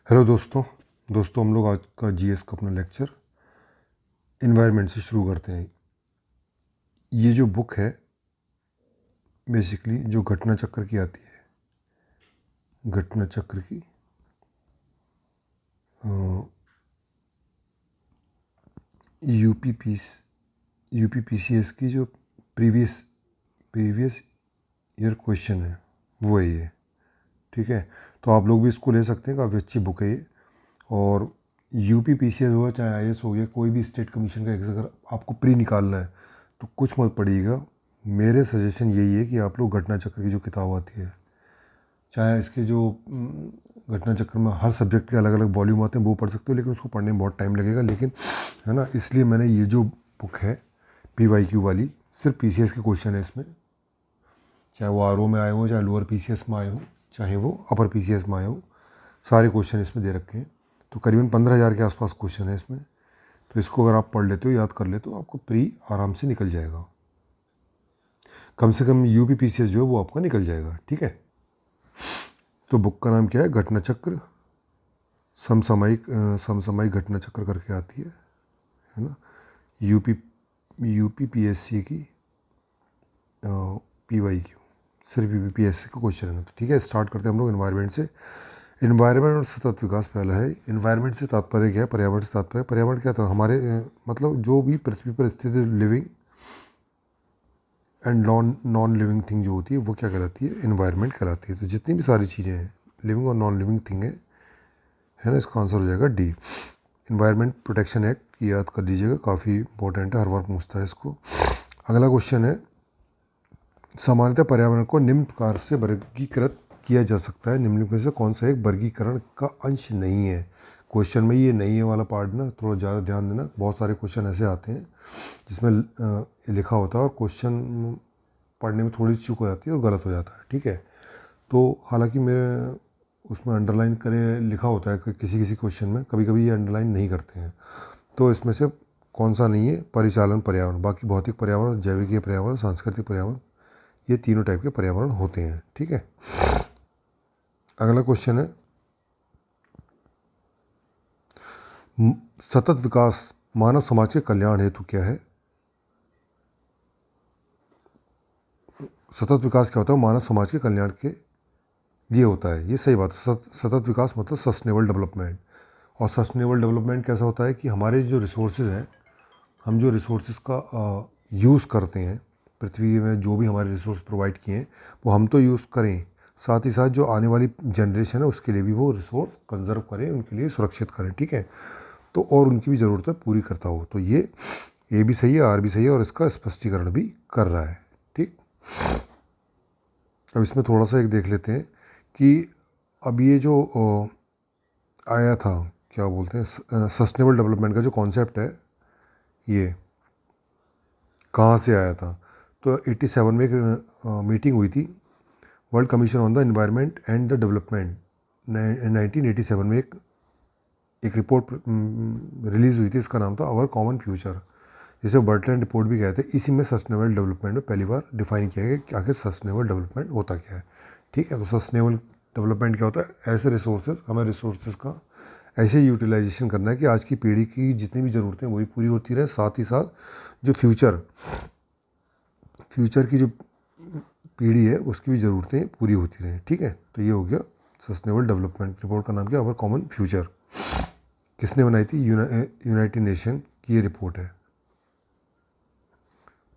Hello दोस्तों हम लोग आज का जीएस का अपना लेक्चर इन्वायरमेंट से शुरू करते हैं। ये जो बुक है बेसिकली जो घटना चक्र की आती है, घटना चक्र की यूपीपीसीएस की जो प्रीवियस ईयर क्वेश्चन है वो है ये। ठीक है, तो आप लोग भी इसको ले सकते हैं, काफ़ी अच्छी बुक है ये। और यूपीपीसीएस हो चाहे आईएएस हो गया, कोई भी स्टेट कमीशन का एग्जाम अगर आपको प्री निकालना है तो कुछ मत पढ़िएगा। मेरे सजेशन यही है कि आप लोग घटना चक्र की जो किताब आती है, चाहे इसके जो घटना चक्र में हर सब्जेक्ट के अलग अलग वॉल्यूम आते हैं वो पढ़ सकते हो, लेकिन उसको पढ़ने में बहुत टाइम लगेगा। लेकिन है ना, इसलिए मैंने ये जो बुक है पीवाईक्यू वाली, सिर्फ पीसीएस के क्वेश्चन है इसमें, चाहे वो आरओ में आए हो, चाहे लोअर पीसीएस में आए हो, चाहे वो अपर पीसीएस में आए हो, सारे क्वेश्चन इसमें दे रखे हैं। तो करीबन 15,000 के आसपास क्वेश्चन है इसमें। तो इसको अगर आप पढ़ लेते हो, याद कर लेते हो, आपको प्री आराम से निकल जाएगा। कम से कम यूपीपीसीएस जो है वो आपका निकल जाएगा। ठीक है, तो बुक का नाम क्या है? घटना चक्र, समसामयिक घटना चक्र करके आती है ना। यूपीपीएससी की पीवाईक्यू, सिर्फ यूपीपीएससी का क्वेश्चन है। तो ठीक है, स्टार्ट करते हैं हम लोग एनवायरनमेंट से। एनवायरनमेंट और सतत विकास पहला है। एनवायरनमेंट से तात्पर्य क्या है? पर्यावरण से तात्पर्य, पर्यावरण क्या था? हमारे मतलब जो भी पृथ्वी पर स्थित living and non living thing जो होती है वो क्या कहलाती है? एनवायरनमेंट कहलाती है। तो जितनी भी सारी चीज़ें हैं लिविंग और नॉन लिविंग थिंग है ना, इसका आंसर हो जाएगा डी। एनवायरनमेंट प्रोटेक्शन एक्ट याद कर लीजिएगा, काफ़ी इंपॉर्टेंट है, हर बार पूछता है इसको। अगला क्वेश्चन है, सामान्यतः पर्यावरण को निम्न प्रकार से वर्गीकृत किया जा सकता है, निम्नलिखित में से कौन सा एक वर्गीकरण का अंश नहीं है? क्वेश्चन में ये नहीं है वाला पार्ट ना थोड़ा ज़्यादा ध्यान देना। बहुत सारे क्वेश्चन ऐसे आते हैं जिसमें लिखा होता है और क्वेश्चन पढ़ने में थोड़ी चूक हो जाती है और गलत हो जाता है। ठीक है, तो हालांकि मेरे उसमें अंडरलाइन करे लिखा होता है कि किसी किसी क्वेश्चन में, कभी कभी ये अंडरलाइन नहीं करते हैं। तो इसमें से कौन सा नहीं है? परिचालन पर्यावरण। बाकी भौतिक पर्यावरण, जैविकीय पर्यावरण, सांस्कृतिक पर्यावरण, ये तीनों टाइप के पर्यावरण होते हैं। ठीक है, अगला क्वेश्चन है, सतत विकास मानव समाज के कल्याण हेतु क्या है? सतत विकास क्या होता है? मानव समाज के कल्याण के लिए होता है। ये सही बात है। सतत विकास मतलब सस्टेनेबल डेवलपमेंट। और सस्टेनेबल डेवलपमेंट कैसा होता है कि हमारे जो रिसोर्सेज हैं, हम जो रिसोर्सेज का यूज़ करते हैं, पृथ्वी में जो भी हमारे रिसोर्स प्रोवाइड किए हैं वो हम तो यूज़ करें, साथ ही साथ जो आने वाली जनरेशन है उसके लिए भी वो रिसोर्स कंजर्व करें, उनके लिए सुरक्षित करें। ठीक है, तो और उनकी भी ज़रूरतें पूरी करता हो। तो ये ए भी सही है, आर भी सही है, और इसका स्पष्टीकरण भी कर रहा है। ठीक, अब इसमें थोड़ा सा एक देख लेते हैं कि अब ये जो आया था, क्या बोलते हैं, सस्टेनेबल डेवलपमेंट का जो कॉन्सेप्ट है ये कहाँ से आया था? तो 87 में एक मीटिंग हुई थी, world commission on the environment and the development. 1987 में एक रिपोर्ट रिलीज़ हुई थी, इसका नाम था आवर कॉमन फ्यूचर, जिसे बर्टलैंड रिपोर्ट भी कहते हैं। इसी में सस्टेनेबल डेवलपमेंट में पहली बार डिफाइन किया गया कि आखिर सस्टेनेबल डेवलपमेंट होता क्या है। ठीक है, तो सस्टेनेबल डेवलपमेंट क्या होता है? ऐसे रिसोर्सेज, हमें रिसोर्सेज का ऐसे यूटिलाइजेशन करना है कि आज की पीढ़ी की जितनी भी ज़रूरतें वही पूरी होती रहे, साथ ही साथ जो फ्यूचर की जो पीढ़ी है उसकी भी ज़रूरतें पूरी होती रहें। ठीक है, तो ये हो गया सस्टेनेबल डेवलपमेंट। रिपोर्ट का नाम क्या? Our common future. किसने बनाई थी? यूनाइटेड नेशन की ये रिपोर्ट है।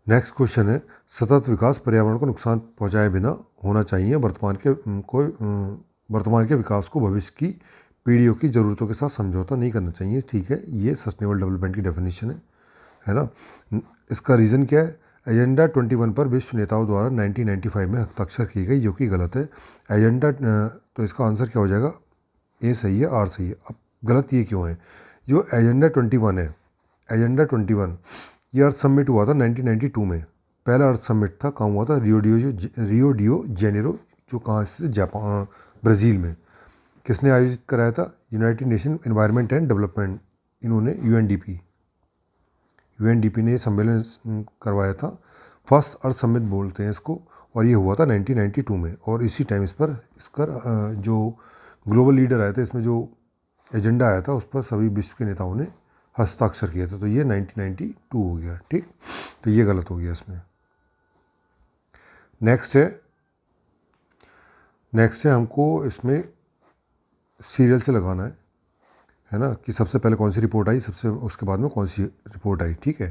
नेक्स्ट क्वेश्चन है, सतत विकास पर्यावरण को नुकसान पहुंचाए बिना होना चाहिए, वर्तमान के विकास को भविष्य की पीढ़ियों की ज़रूरतों के साथ समझौता नहीं करना चाहिए। ठीक है, ये सस्टेनेबल डेवलपमेंट की डेफिनेशन है ना। इसका रीज़न क्या है? एजेंडा 21 पर विश्व नेताओं द्वारा 1995 में हस्ताक्षर की गई, जो कि गलत है। एजेंडा, तो इसका आंसर क्या हो जाएगा? ए सही है, आर सही है। अब गलत ये क्यों है? जो एजेंडा 21 है, एजेंडा 21 ये अर्थ समिट हुआ था 1992 में। पहला अर्थ समिट था, कहाँ हुआ था? रियो डियो जेनेरो, जो कहाँ से? जापान, ब्राज़ील में। किसने आयोजित कराया था? United nation environment and development, इन्होंने यूएनडीपी ने सम्मेलन करवाया था। फर्स्ट अर्थ समिट बोलते हैं इसको, और ये हुआ था 1992 में। और इसी टाइम इस पर इसका जो ग्लोबल लीडर आए थे, इसमें जो एजेंडा आया था उस पर सभी विश्व के नेताओं ने हस्ताक्षर किया था। तो ये 1992 हो गया, ठीक। तो ये गलत हो गया इसमें। नेक्स्ट है हमको इसमें सीरियल से लगाना है ना, कि सबसे पहले कौन सी रिपोर्ट आई, सबसे उसके बाद में कौन सी रिपोर्ट आई, ठीक है।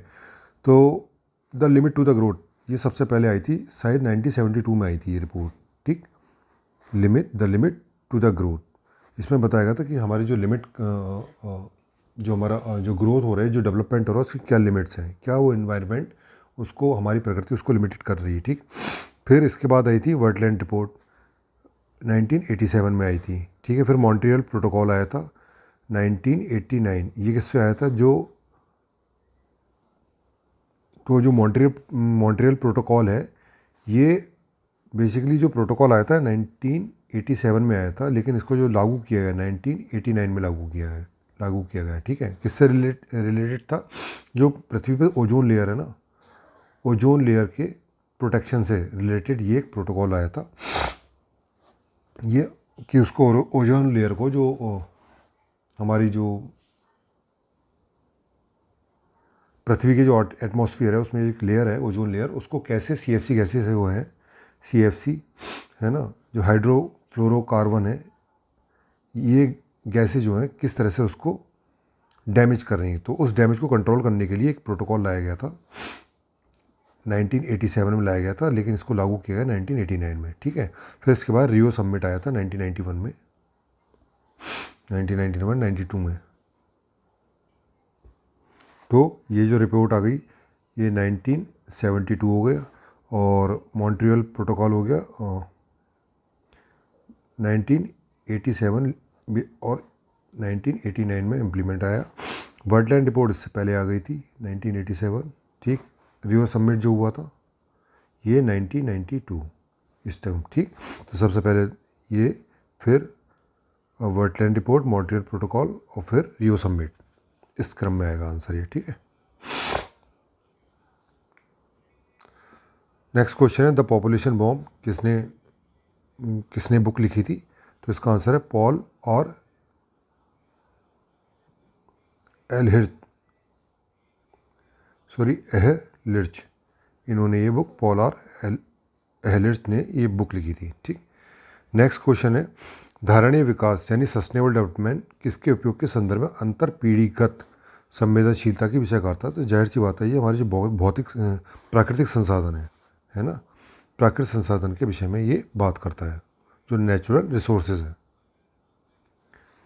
तो the limit to the growth ये सबसे पहले आई थी, शायद 1972 में आई थी ये रिपोर्ट, ठीक। The limit to the growth, इसमें बताया गया था कि हमारी जो लिमिट जो हमारा जो ग्रोथ हो रहा है, जो डेवलपमेंट हो रहा है, उसकी क्या लिमिट्स हैं, क्या वो इन्वायरमेंट उसको, हमारी प्रकृति उसको लिमिटेड कर रही है, ठीक। फिर इसके बाद आई थी वर्टलैंड रिपोर्ट 1987 में आई थी, ठीक है। फिर मॉन्ट्रियल प्रोटोकॉल आया था 1989, ये किससे आया था, जो मॉन्ट्रियल प्रोटोकॉल है, ये बेसिकली जो प्रोटोकॉल आया था 1987 में आया था, लेकिन इसको जो लागू किया गया 1989 में लागू किया गया, ठीक है। किससे रिलेटेड था, जो पृथ्वी पर ओजोन लेयर है ना, ओजोन लेयर के प्रोटेक्शन से रिलेटेड ये एक प्रोटोकॉल आया था, ये कि उसको ओजोन लेयर को, जो हमारी जो पृथ्वी की जो एटमॉस्फेयर है उसमें एक लेयर है ओजोन लेयर, उसको कैसे CFC गैसेस है वो है, CFC है ना, जो हाइड्रोफ्लोरोकार्बन है, ये गैसें जो हैं किस तरह से उसको डैमेज कर रही हैं। तो उस डैमेज को कंट्रोल करने के लिए एक प्रोटोकॉल लाया गया था, 1987 में लाया गया था, लेकिन इसको लागू किया गया 1989 में, ठीक है। फिर इसके बाद रियो समिट आया था 1991 में, 92 में। तो ये जो रिपोर्ट आ गई ये 1972 हो गया, और मॉन्ट्रियल प्रोटोकॉल हो गया 1987 और 1989 में इम्प्लीमेंट आया। वर्टलैंड रिपोर्ट इससे पहले आ गई थी 1987, ठीक। रियो समिट जो हुआ था ये 1992 इस टाइम, ठीक। तो सबसे पहले ये, फिर वर्टलैंड रिपोर्ट, मॉन्ट्रियल प्रोटोकॉल और फिर रियो समिट, इस क्रम में आएगा आंसर ये, ठीक है। नेक्स्ट क्वेश्चन है द पॉपुलेशन बॉम्ब किसने बुक लिखी थी, तो इसका आंसर है पॉल और एहलिर्च, इन्होंने ये बुक, पॉल और एहलिर्च ने ये बुक लिखी थी, ठीक। नेक्स्ट क्वेश्चन है धारणीय विकास यानी सस्टेनेबल डेवलपमेंट किसके उपयोग के संदर्भ में अंतर पीढ़ीगत संवेदनशीलता की विषय करता है। तो जाहिर सी बात है ये हमारे जो भौतिक प्राकृतिक संसाधन है ना, प्राकृतिक संसाधन के विषय में ये बात करता है, जो नेचुरल रिसोर्सेज है।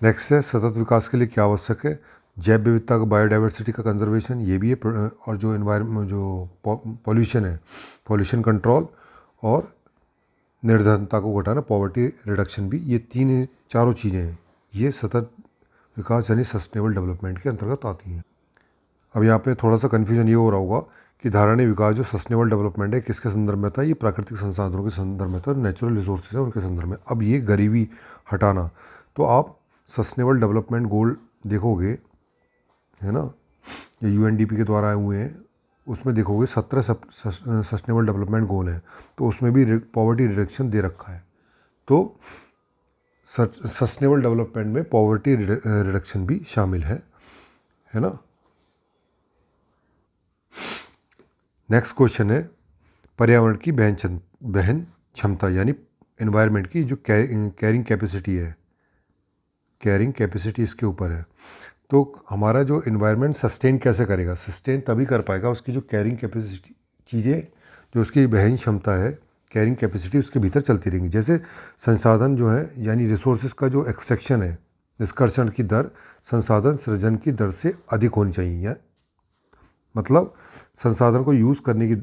नेक्स्ट है सतत विकास के लिए क्या आवश्यक है, जैव विविधता का, बायोडाइवर्सिटी का कंजर्वेशन, ये भी है, और जो इन्वायरमेंट जो पॉल्यूशन है, पॉल्यूशन कंट्रोल और निर्धनता को घटाना, पॉवर्टी रिडक्शन भी, ये चारों चीज़ें हैं, ये सतत विकास यानी सस्टेनेबल डेवलपमेंट के अंतर्गत आती हैं। अब यहाँ पे थोड़ा सा कन्फ्यूजन ये हो रहा होगा कि धारणीय विकास जो सस्टेनेबल डेवलपमेंट है किसके संदर्भ में था, ये प्राकृतिक संसाधनों के संदर्भ में था, नेचुरल रिसोर्सेज है उनके संदर्भ में। अब ये गरीबी हटाना, तो आप सस्टेनेबल डेवलपमेंट गोल देखोगे है ना, ये UNDP के द्वारा आए हुए हैं, उसमें देखोगे 17 सस्टेनेबल डेवलपमेंट गोल हैं, तो उसमें भी पॉवर्टी रिडक्शन दे रखा है। तो सस्टेनेबल डेवलपमेंट में पॉवर्टी रिडक्शन भी शामिल है ना। नेक्स्ट क्वेश्चन है पर्यावरण की बहन क्षमता यानी एनवायरनमेंट की जो कैरिंग कैपेसिटी है, कैरिंग कैपेसिटी इसके ऊपर है। तो हमारा जो इन्वायरमेंट सस्टेन कैसे करेगा, सस्टेन तभी कर पाएगा उसकी जो कैरिंग कैपेसिटी, चीज़ें जो उसकी वहन क्षमता है, कैरिंग कैपेसिटी उसके भीतर चलती रहेंगी। जैसे संसाधन जो है यानी रिसोर्सेज का जो एक्सट्रैक्शन है, निष्कर्षण की दर संसाधन सृजन की दर से अधिक होनी चाहिए, मतलब संसाधन को यूज़ करने की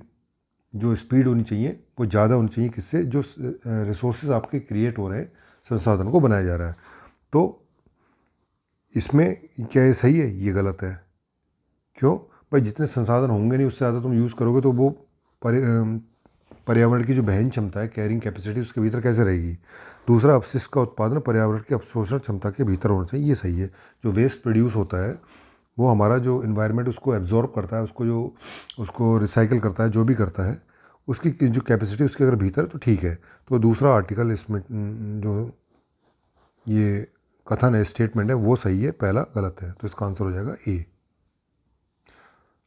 जो स्पीड होनी चाहिए वो ज़्यादा होनी चाहिए, किससे, जो रिसोर्सेज आपके क्रिएट हो रहे हैं, संसाधन को बनाया जा रहा है। तो इसमें क्या ये सही है, ये गलत है। क्यों भाई, जितने संसाधन होंगे नहीं उससे ज़्यादा तुम यूज़ करोगे तो वो पर्यावरण की जो वहन क्षमता है, कैरिंग कैपेसिटी, उसके भीतर कैसे रहेगी। दूसरा, अपशिष्ट का उत्पादन पर्यावरण की अवशोषण क्षमता के भीतर होना चाहिए, ये सही है। जो वेस्ट प्रोड्यूस होता है वो हमारा जो इन्वायरमेंट उसको एब्जॉर्ब करता है, उसको रिसाइकिल करता है, जो भी करता है, उसकी जो कैपेसिटी उसके अगर भीतर है तो ठीक है। तो दूसरा आर्टिकल इसमें जो ये कथन है, स्टेटमेंट है, वो सही है, पहला गलत है। तो इसका आंसर हो जाएगा ए।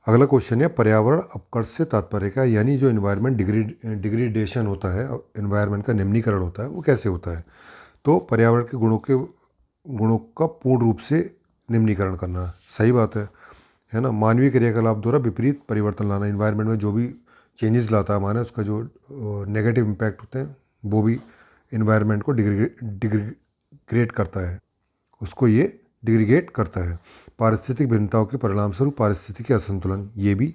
अगला क्वेश्चन है, पर्यावरण अपकर्ष से तात्पर्य क्या है? यानी जो इन्वायरमेंट डिग्रेडेशन होता है, इन्वायरमेंट का निम्नीकरण होता है, वो कैसे होता है? तो पर्यावरण के गुणों का पूर्ण रूप से निम्नीकरण करना। सही बात है ना। मानवीय क्रियाकलाप द्वारा विपरीत परिवर्तन लाना, इन्वायरमेंट में जो भी चेंजेस लाता है माना उसका जो नेगेटिव इम्पैक्ट होते हैं वो भी इन्वायरमेंट को डिग्रेड करता है, उसको ये डिग्रीगेट करता है। पारिस्थितिक भिन्नताओं के परिणाम स्वरूप पारिस्थितिकी असंतुलन, ये भी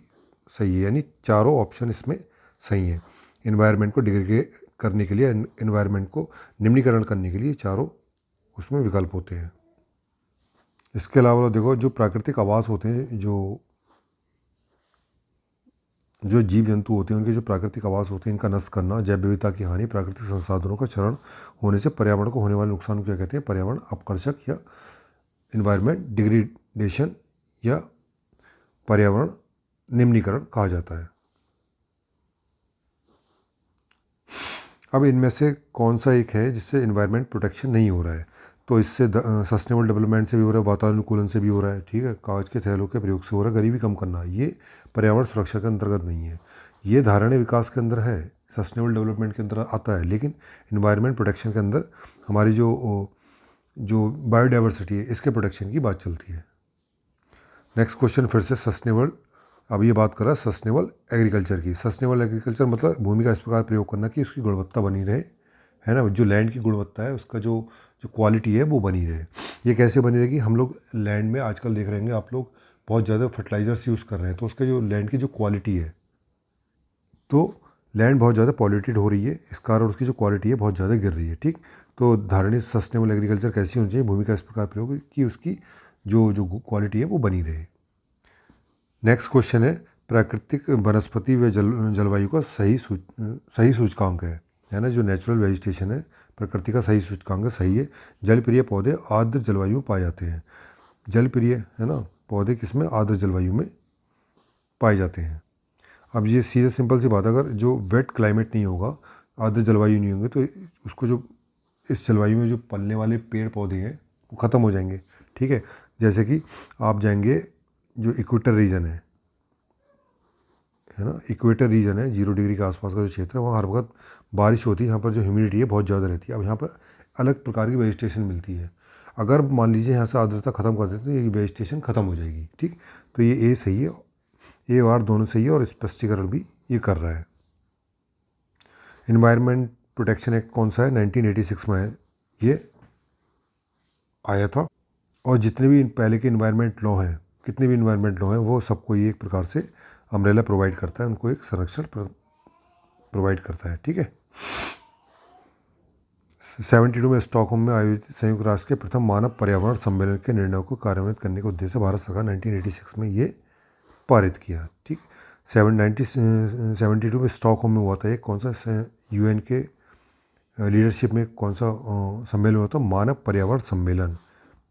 सही है। यानी चारों ऑप्शन इसमें सही हैं। इन्वायरमेंट को डिग्रेड करने के लिए, इन्वायरमेंट को निम्नीकरण करने के लिए चारों उसमें विकल्प होते हैं। इसके अलावा देखो, जो प्राकृतिक आवास होते हैं, जो जीव जंतु होते हैं, उनके जो प्राकृतिक आवास होते हैं, इनका नष्ट करना, जैव विविधता की हानि, प्राकृतिक संसाधनों का क्षरण होने से पर्यावरण को होने वाले नुकसान को क्या कहते हैं? पर्यावरण अपकर्षक या इन्वायरमेंट डिग्रेडेशन या पर्यावरण निम्नीकरण कहा जाता है। अब इनमें से कौन सा एक है जिससे इन्वायरमेंट प्रोटेक्शन नहीं हो रहा है? तो इससे सस्टेनेबल डेवलपमेंट से भी हो रहा है, वातानुकूलन से भी हो रहा है, ठीक है, कागज के थैलों के प्रयोग से हो रहा है, गरीबी कम करना, ये पर्यावरण सुरक्षा के अंतर्गत नहीं है। ये धारणीय विकास के अंदर है, सस्टेनेबल डेवलपमेंट के अंदर आता है, लेकिन इन्वायरमेंट प्रोटेक्शन के अंदर हमारी जो बायोडाइवर्सिटी है, इसके प्रोटेक्शन की बात चलती है। नेक्स्ट क्वेश्चन फिर से सस्टेनेबल, अब ये बात कर रहा है सस्टेनेबल एग्रीकल्चर की। सस्टेनेबल एग्रीकल्चर मतलब भूमि का इस प्रकार प्रयोग करना कि उसकी गुणवत्ता बनी रहे, है ना, जो लैंड की गुणवत्ता है, उसका जो क्वालिटी है वो बनी रहे। ये कैसे बनी रहेगी? हम लोग लैंड में आजकल देख रहे हैं आप लोग बहुत ज़्यादा फर्टिलाइजर्स यूज़ कर रहे हैं, तो उसके जो लैंड की जो क्वालिटी है, तो लैंड बहुत ज़्यादा पॉल्यूटेड हो रही है, इस कारण उसकी जो क्वालिटी है बहुत ज़्यादा गिर रही है, ठीक। तो धारणीय सस्टेनेबल एग्रीकल्चर कैसी होनी चाहिए? भूमि का इस प्रकार प्रयोग कि उसकी जो क्वालिटी है वो बनी रहे। नेक्स्ट क्वेश्चन है, प्राकृतिक वनस्पति व जलवायु का सही सूचकांक है ना, जो नेचुरल वेजिटेशन है, प्रकृति का सही सूचकांक सही है। जलप्रिय पौधे आर्द्र जलवायु में पाए जाते हैं। जलप्रिय, है ना, पौधे किसमें? आर्द्र जलवायु में पाए जाते हैं। अब ये सीधे सिंपल सी बात, अगर जो वेट क्लाइमेट नहीं होगा, आर्द्र जलवायु नहीं होंगे, तो उसको जो इस जलवायु में जो पलने वाले पेड़ पौधे हैं वो ख़त्म हो जाएंगे, ठीक है। जैसे कि आप जाएंगे जो इक्वेटर रीजन है ना, इक्वेटर रीजन है, 0 डिग्री के आसपास का जो क्षेत्र है, वहाँ हर वक्त बारिश होती है, यहाँ पर जो ह्यूमिडिटी है बहुत ज़्यादा रहती है। अब यहाँ पर अलग प्रकार की वेजिटेशन मिलती है। अगर मान लीजिए यहाँ से आर्द्रता ख़त्म कर देते तो ये वेजिटेशन ख़त्म हो जाएगी, ठीक। तो ये ए सही है, ए और दोनों सही है, और स्पष्टीकरण भी ये कर रहा है। इन्वायरमेंट प्रोटेक्शन एक्ट कौन सा है? 1986 में है, ये आया था। और जितने भी पहले के इन्वायरमेंट लॉ हैं, कितने भी इन्वायरमेंट लॉ हैं, वो सबको ये एक प्रकार से अम्ब्रेला प्रोवाइड करता है, उनको एक संरक्षण प्रोवाइड करता है, ठीक है। 72 में स्टॉकहोम में आयोजित संयुक्त राष्ट्र के प्रथम मानव पर्यावरण सम्मेलन के निर्णयों को कार्यान्वित करने के उद्देश्य से भारत सरकार 1986 में ये पारित किया, ठीक। 72 में स्टॉकहोम में हुआ था। एक कौन सा UN के लीडरशिप में कौन सा सम्मेलन हुआ था? मानव पर्यावरण सम्मेलन,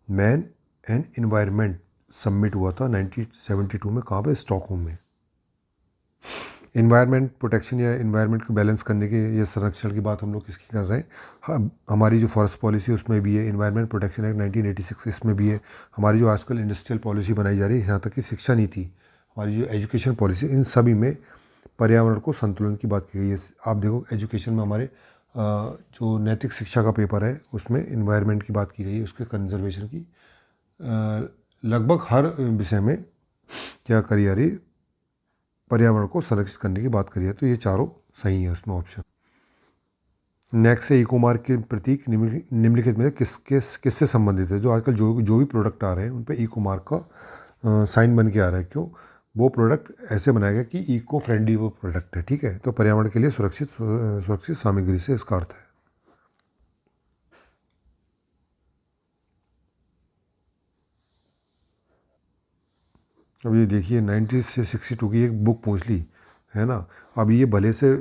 मैन एंड इन्वायरमेंट समिट हुआ था 1972 में। कहाँ पे? स्टॉकहोम में। इन्वायरमेंट प्रोटेक्शन या इन्वायरमेंट को बैलेंस करने के या संरक्षण की बात हम लोग किसकी कर रहे हैं? हमारी जो फॉरेस्ट पॉलिसी है उसमें भी है, इन्वायरमेंट प्रोटेक्शन एक्ट 1986 इसमें भी है। हमारी जो आजकल इंडस्ट्रियल पॉलिसी बनाई जा रही है, यहाँ तक कि शिक्षा नीति, हमारी जो एजुकेशन पॉलिसी, इन सभी में पर्यावरण को संतुलन की बात की गई है। आप देखो एजुकेशन में हमारे जो नैतिक शिक्षा का पेपर है उसमें इन्वायरमेंट की बात की गई है, उसके कंजर्वेशन की लगभग हर विषय में क्या करी जा रही, पर्यावरण को संरक्षित करने की बात करी है। तो ये चारों सही है उसमें ऑप्शन। नेक्स्ट है, ई कॉमर्स के प्रतीक निम्नलिखित में किससे संबंधित है? जो आजकल जो भी प्रोडक्ट आ रहे हैं उन पे ई कॉमर्स का साइन बन के आ रहा है। क्यों? वो प्रोडक्ट ऐसे बनाया गया कि इको फ्रेंडली वो प्रोडक्ट है, ठीक है। तो पर्यावरण के लिए सुरक्षित सामग्री से इसका अर्थ है। अब ये देखिए 1962 की एक बुक पूछ ली, है ना। अब ये भले से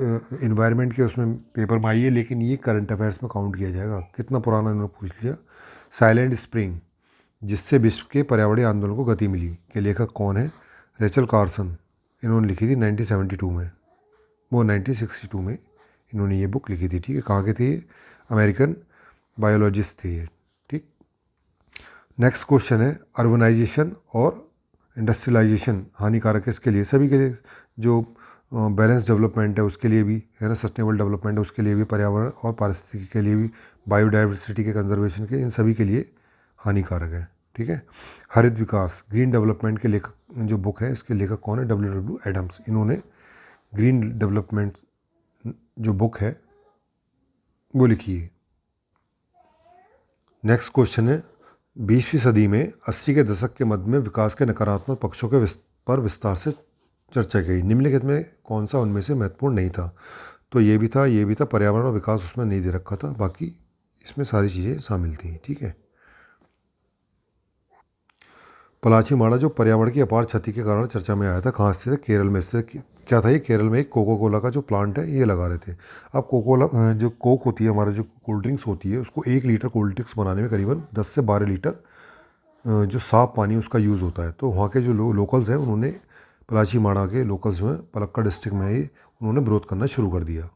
इन्वायरमेंट के उसमें पेपर में आई है, लेकिन ये करंट अफेयर्स में काउंट किया जाएगा। कितना पुराना इन्होंने पूछ लिया। साइलेंट स्प्रिंग, जिससे विश्व के पर्यावरणीय आंदोलन को गति मिली, के लेखक कौन है? रेचल कार्सन, इन्होंने लिखी थी 1972 में, वो 1962 में इन्होंने ये बुक लिखी थी, ठीक है। कहाँ के थे ये? अमेरिकन बायोलॉजिस्ट थे ये, ठीक। नेक्स्ट क्वेश्चन है अर्बनाइजेशन और इंडस्ट्रियलाइजेशन हानिकारक है इसके लिए, सभी के लिए। जो बैलेंस डेवलपमेंट है उसके लिए भी है ना, सस्टेनेबल डेवलपमेंट है उसके लिए भी, पर्यावरण और पारिस्थितिकी के लिए भी, बायोडाइवर्सिटी के कंजर्वेशन के, इन सभी के लिए हानिकारक है। ठीक है। हरित विकास ग्रीन डेवलपमेंट के लेखक जो बुक है इसके लेखक कौन है? W Adams. इन्होंने ग्रीन डेवलपमेंट जो बुक है वो लिखी है। नेक्स्ट क्वेश्चन है 20वीं सदी में 80 के दशक के मध्य में विकास के नकारात्मक पक्षों के पर विस्तार से चर्चा की। निम्नलिखित में कौन सा उनमें से महत्वपूर्ण नहीं था? तो ये भी था, पर्यावरण और विकास उसमें नहीं दे रखा था, बाकी इसमें सारी चीज़ें शामिल थी। ठीक है। पलाची माड़ा जो पर्यावरण की अपार क्षति के कारण चर्चा में आया था, कहाँ स्थित है? केरल में स्थित। क्या था ये? केरल में एक कोको कोला का जो प्लांट है ये लगा रहे थे। अब जो कोक होती है, हमारा जो कोल्ड ड्रिंक्स होती है, उसको 1 लीटर कोल्ड ड्रिंक्स बनाने में करीबन 10 से 12 लीटर जो साफ पानी उसका यूज़ होता है। तो वहाँ के जो लोकल्स हैं उन्होंने, पलाची माड़ा के लोकल्स जो हैं पलक्कड़ डिस्ट्रिक्ट में, ये उन्होंने विरोध करना शुरू कर दिया।